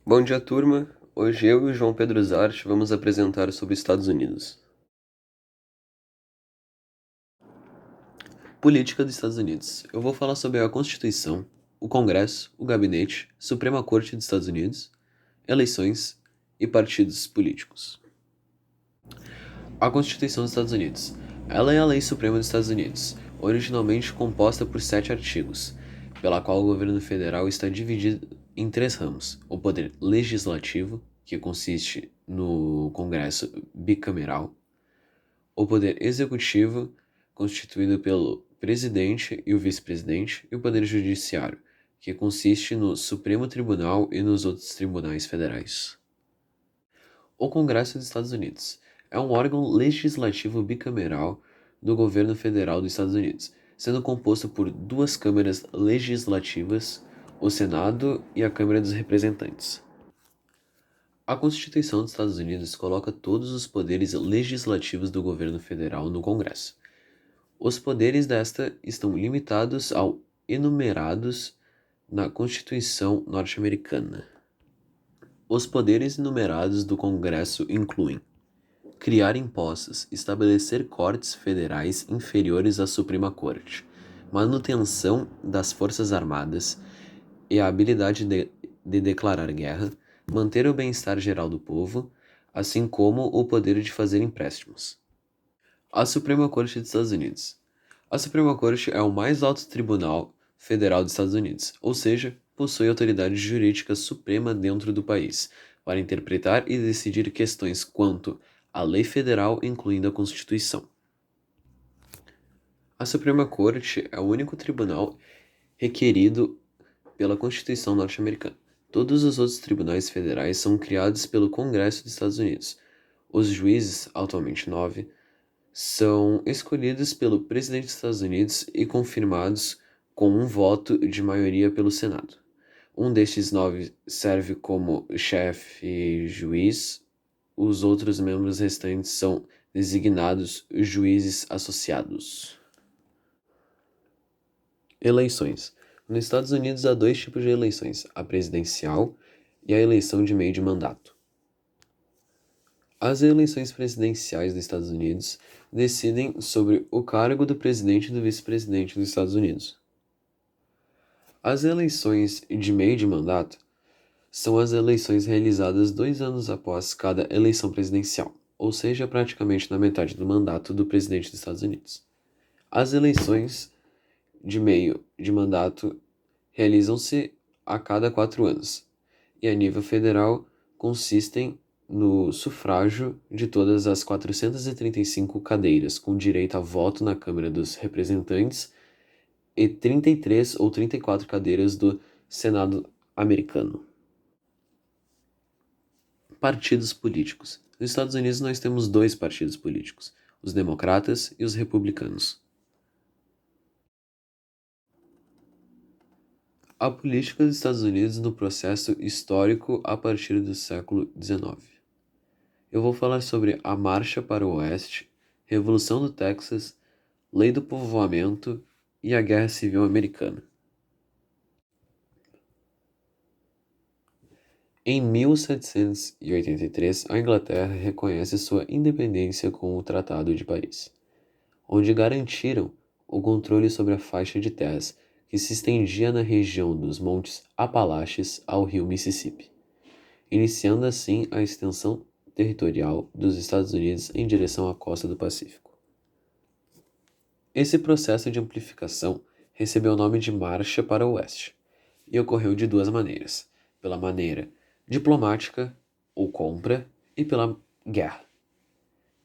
Bom dia, turma. Hoje eu e o João Pedro Zarte vamos apresentar sobre os Estados Unidos. Política dos Estados Unidos. Eu vou falar sobre a Constituição, o Congresso, o Gabinete, Suprema Corte dos Estados Unidos, eleições e partidos políticos. A Constituição dos Estados Unidos. Ela é a lei suprema dos Estados Unidos, originalmente composta por 7 artigos, pela qual o governo federal está dividido em 3 ramos: o poder legislativo, que consiste no Congresso bicameral; o poder executivo, constituído pelo presidente e o vice-presidente; e o poder judiciário, que consiste no Supremo Tribunal e nos outros tribunais federais. O Congresso dos Estados Unidos é um órgão legislativo bicameral do governo federal dos Estados Unidos, sendo composto por duas câmaras legislativas, o Senado e a Câmara dos Representantes. A Constituição dos Estados Unidos coloca todos os poderes legislativos do governo federal no Congresso. Os poderes desta estão limitados ao enumerados na Constituição norte-americana. Os poderes enumerados do Congresso incluem criar impostos, estabelecer cortes federais inferiores à Suprema Corte, manutenção das Forças Armadas e a habilidade de declarar guerra, manter o bem-estar geral do povo, assim como o poder de fazer empréstimos. A Suprema Corte dos Estados Unidos. A Suprema Corte é o mais alto tribunal federal dos Estados Unidos, ou seja, possui autoridade jurídica suprema dentro do país, para interpretar e decidir questões quanto à lei federal, incluindo a Constituição. A Suprema Corte é o único tribunal requerido pela Constituição norte-americana. Todos os outros tribunais federais são criados pelo Congresso dos Estados Unidos. Os juízes, atualmente 9, são escolhidos pelo presidente dos Estados Unidos e confirmados com um voto de maioria pelo Senado. Um destes 9 serve como chefe juiz. Os outros membros restantes são designados juízes associados. Eleições. Nos Estados Unidos há 2 tipos de eleições: a presidencial e a eleição de meio de mandato. As eleições presidenciais dos Estados Unidos decidem sobre o cargo do presidente e do vice-presidente dos Estados Unidos. As eleições de meio de mandato são as eleições realizadas 2 anos após cada eleição presidencial, ou seja, praticamente na metade do mandato do presidente dos Estados Unidos. As eleições de meio de mandato realizam-se a cada 4 anos, e a nível federal consistem no sufrágio de todas as 435 cadeiras com direito a voto na Câmara dos Representantes e 33 ou 34 cadeiras do Senado americano. Partidos políticos. Nos Estados Unidos nós temos 2 partidos políticos, os democratas e os republicanos. A política dos Estados Unidos no processo histórico a partir do século XIX. Eu vou falar sobre a Marcha para o Oeste, Revolução do Texas, Lei do Povoamento e a Guerra Civil Americana. Em 1783, a Inglaterra reconhece sua independência com o Tratado de Paris, onde garantiram o controle sobre a faixa de terras que se estendia na região dos Montes Apalaches ao rio Mississippi, iniciando assim a extensão territorial dos Estados Unidos em direção à costa do Pacífico. Esse processo de amplificação recebeu o nome de Marcha para o Oeste e ocorreu de 2 maneiras: pela maneira diplomática ou compra e pela guerra.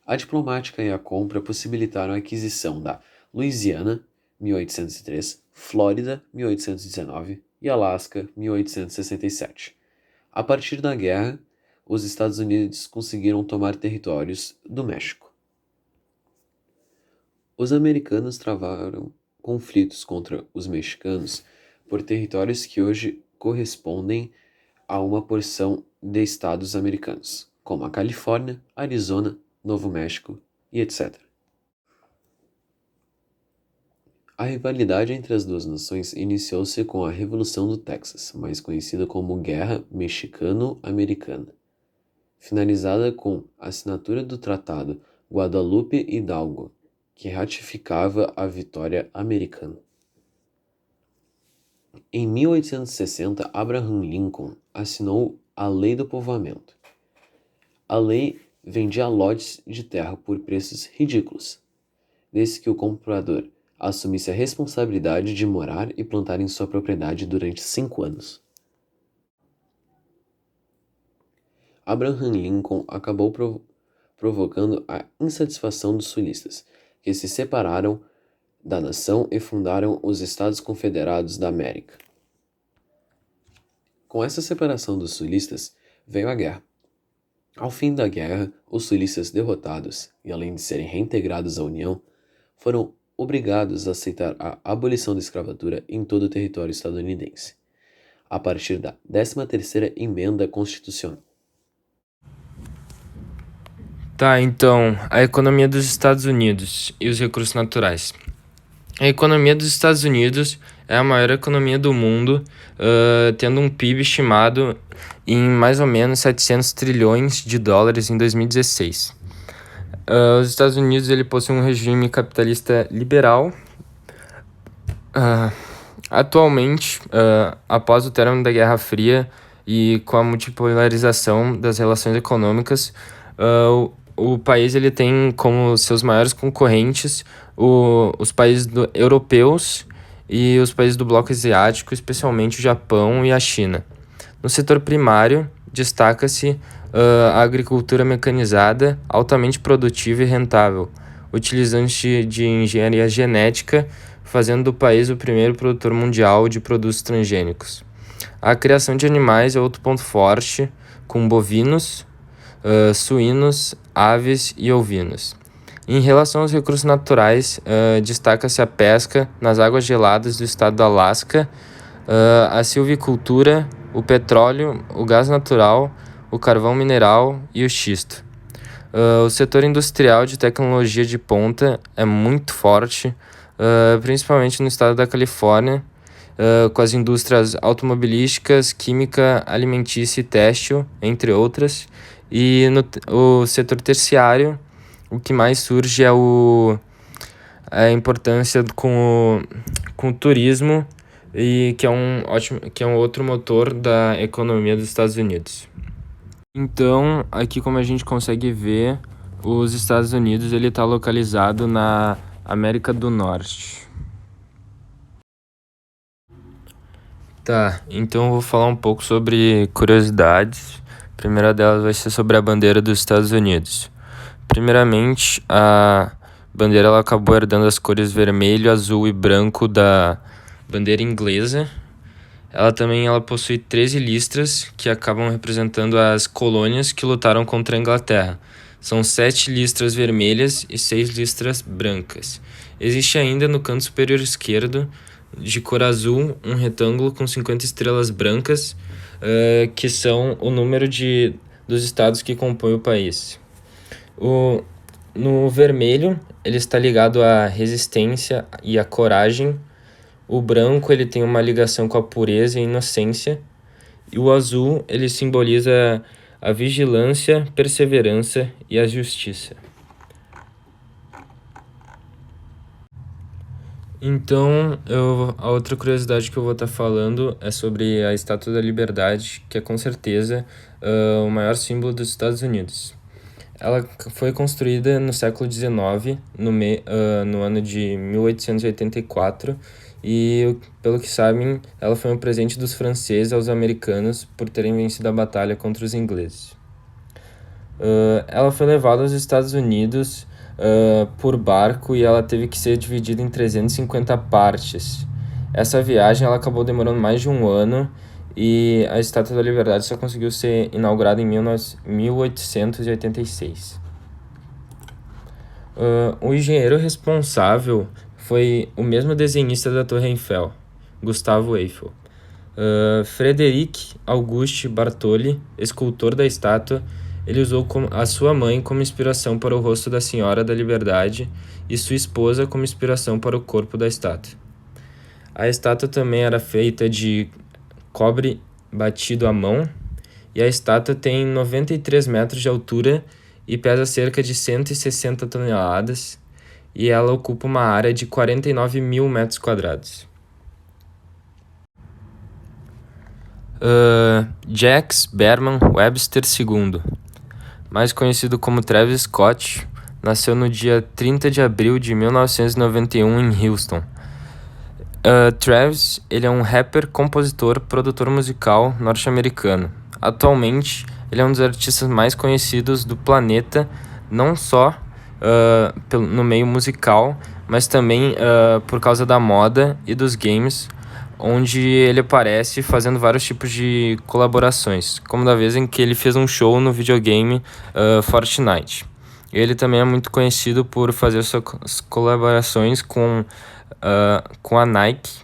A diplomática e a compra possibilitaram a aquisição da Louisiana, 1803, Flórida, 1819 e Alasca, 1867. A partir da guerra, os Estados Unidos conseguiram tomar territórios do México. Os americanos travaram conflitos contra os mexicanos por territórios que hoje correspondem a uma porção de estados americanos, como a Califórnia, Arizona, Novo México e etc. A rivalidade entre as duas nações iniciou-se com a Revolução do Texas, mais conhecida como Guerra Mexicano-Americana, finalizada com a assinatura do Tratado Guadalupe Hidalgo, que ratificava a vitória americana. Em 1860, Abraham Lincoln assinou a Lei do Povoamento. A lei vendia lotes de terra por preços ridículos, desde que o comprador assumisse a responsabilidade de morar e plantar em sua propriedade durante 5 anos. Abraham Lincoln acabou provocando a insatisfação dos sulistas, que se separaram da nação e fundaram os Estados Confederados da América. Com essa separação dos sulistas, veio a guerra. Ao fim da guerra, os sulistas derrotados, e além de serem reintegrados à União, foram obrigados a aceitar a abolição da escravatura em todo o território estadunidense, a partir da 13ª Emenda Constitucional. Tá, então, a economia dos Estados Unidos e os recursos naturais. A economia dos Estados Unidos é a maior economia do mundo, tendo um PIB estimado em mais ou menos 700 trilhões de dólares em 2016. Os Estados Unidos ele possui um regime capitalista liberal. Atualmente, após o término da Guerra Fria e com a multipolarização das relações econômicas, o país ele tem como seus maiores concorrentes os países europeus e os países do bloco asiático, especialmente o Japão e a China. No setor primário, destaca-se a agricultura mecanizada, altamente produtiva e rentável, utilizando-se de engenharia genética, fazendo do país o primeiro produtor mundial de produtos transgênicos. A criação de animais é outro ponto forte, com bovinos, suínos, aves e ovinos. Em relação aos recursos naturais, destaca-se a pesca nas águas geladas do estado do Alasca, a silvicultura, o petróleo, o gás natural, o carvão mineral e o xisto. O setor industrial de tecnologia de ponta é muito forte, principalmente no estado da Califórnia, com as indústrias automobilísticas, química, alimentícia e têxtil, entre outras. E o setor terciário, o que mais surge é a importância com o turismo, e que é um outro motor da economia dos Estados Unidos. Então, aqui como a gente consegue ver, os Estados Unidos ele está localizado na América do Norte. Tá, então eu vou falar um pouco sobre curiosidades. A primeira delas vai ser sobre a bandeira dos Estados Unidos. Primeiramente, a bandeira ela acabou herdando as cores vermelho, azul e branco da bandeira inglesa. Ela possui 13 listras que acabam representando as colônias que lutaram contra a Inglaterra. São 7 listras vermelhas e 6 listras brancas. Existe ainda no canto superior esquerdo, de cor azul, um retângulo com 50 estrelas brancas, que são o número dos estados que compõem o país. No vermelho, ele está ligado à resistência e à coragem. O branco ele tem uma ligação com a pureza e a inocência. E o azul ele simboliza a vigilância, perseverança e a justiça. Então, a outra curiosidade que eu vou estar falando é sobre a Estátua da Liberdade, que é com certeza o maior símbolo dos Estados Unidos. Ela foi construída no século XIX, no ano de 1884, e, pelo que sabem, ela foi um presente dos franceses aos americanos por terem vencido a batalha contra os ingleses. Ela foi levada aos Estados Unidos por barco e ela teve que ser dividida em 350 partes. Essa viagem ela acabou demorando mais de um ano e a Estátua da Liberdade só conseguiu ser inaugurada em 1886. O engenheiro responsável foi o mesmo desenhista da Torre Eiffel, Gustavo Eiffel. Frederic Auguste Bartholdi, escultor da estátua, Ele usou a sua mãe como inspiração para o rosto da Senhora da Liberdade e sua esposa como inspiração para o corpo da estátua. A estátua também era feita de cobre batido à mão, e a estátua tem 93 metros de altura e pesa cerca de 160 toneladas, e ela ocupa uma área de 49 mil metros quadrados. Jax Berman Webster II, mais conhecido como Travis Scott, nasceu no dia 30 de abril de 1991 em Houston. Travis, ele é um rapper, compositor, produtor musical norte-americano. Atualmente, ele é um dos artistas mais conhecidos do planeta, não só no meio musical, mas também por causa da moda e dos games, onde ele aparece fazendo vários tipos de colaborações, como da vez em que ele fez um show no videogame Fortnite. Ele também é muito conhecido por fazer suas colaborações com a Nike,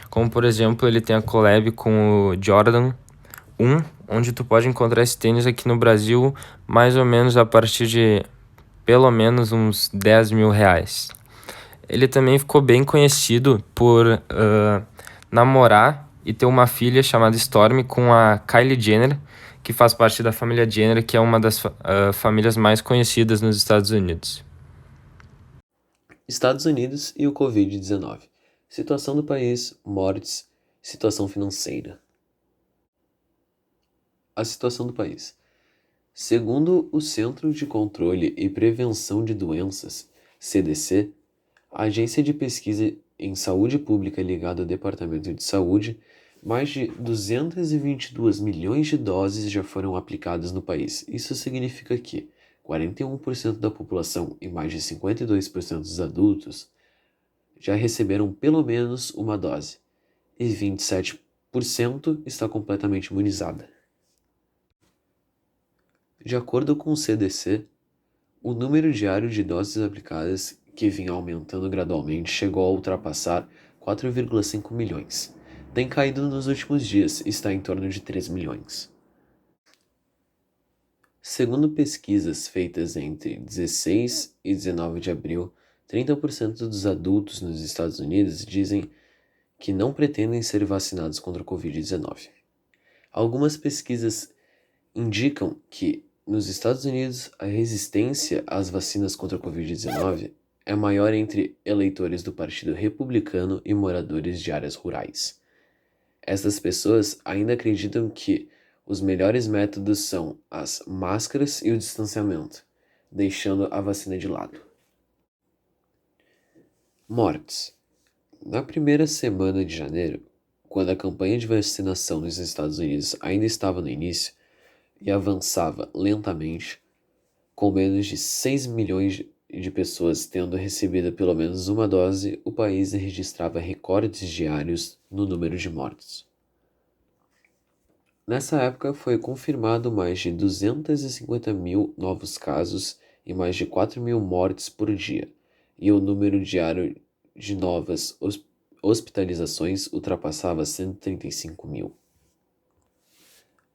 como por exemplo ele tem a collab com o Jordan 1, onde tu pode encontrar esse tênis aqui no Brasil mais ou menos a partir de pelo menos uns 10 mil reais. Ele também ficou bem conhecido por namorar e ter uma filha chamada Stormi com a Kylie Jenner, que faz parte da família Jenner, que é uma das famílias mais conhecidas nos Estados Unidos. Estados Unidos e o Covid-19. Situação do país, mortes, situação financeira. A situação do país. Segundo o Centro de Controle e Prevenção de Doenças, CDC, a agência de pesquisa em saúde pública ligada ao Departamento de Saúde, mais de 222 milhões de doses já foram aplicadas no país. Isso significa que 41% da população e mais de 52% dos adultos já receberam pelo menos uma dose, e 27% está completamente imunizada. De acordo com o CDC, o número diário de doses aplicadas, que vinha aumentando gradualmente, chegou a ultrapassar 4,5 milhões. Tem caído nos últimos dias e está em torno de 3 milhões. Segundo pesquisas feitas entre 16 e 19 de abril, 30% dos adultos nos Estados Unidos dizem que não pretendem ser vacinados contra a Covid-19. Algumas pesquisas indicam que, nos Estados Unidos, a resistência às vacinas contra a Covid-19 é maior entre eleitores do Partido Republicano e moradores de áreas rurais. Essas pessoas ainda acreditam que os melhores métodos são as máscaras e o distanciamento, deixando a vacina de lado. Mortes. Na primeira semana de janeiro, quando a campanha de vacinação nos Estados Unidos ainda estava no início e avançava lentamente, com menos de 6 milhões de pessoas tendo recebido pelo menos uma dose, o país registrava recordes diários no número de mortes. Nessa época foi confirmado mais de 250 mil novos casos e mais de 4 mil mortes por dia, e o número diário de novas hospitalizações ultrapassava 135 mil.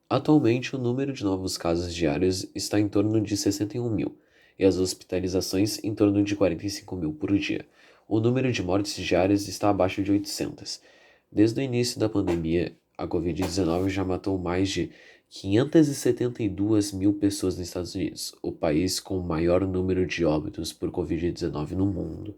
Atualmente, o número de novos casos diários está em torno de 61 mil, e as hospitalizações em torno de 45 mil por dia. O número de mortes diárias está abaixo de 800. Desde o início da pandemia, a Covid-19 já matou mais de 572 mil pessoas nos Estados Unidos, o país com o maior número de óbitos por Covid-19 no mundo.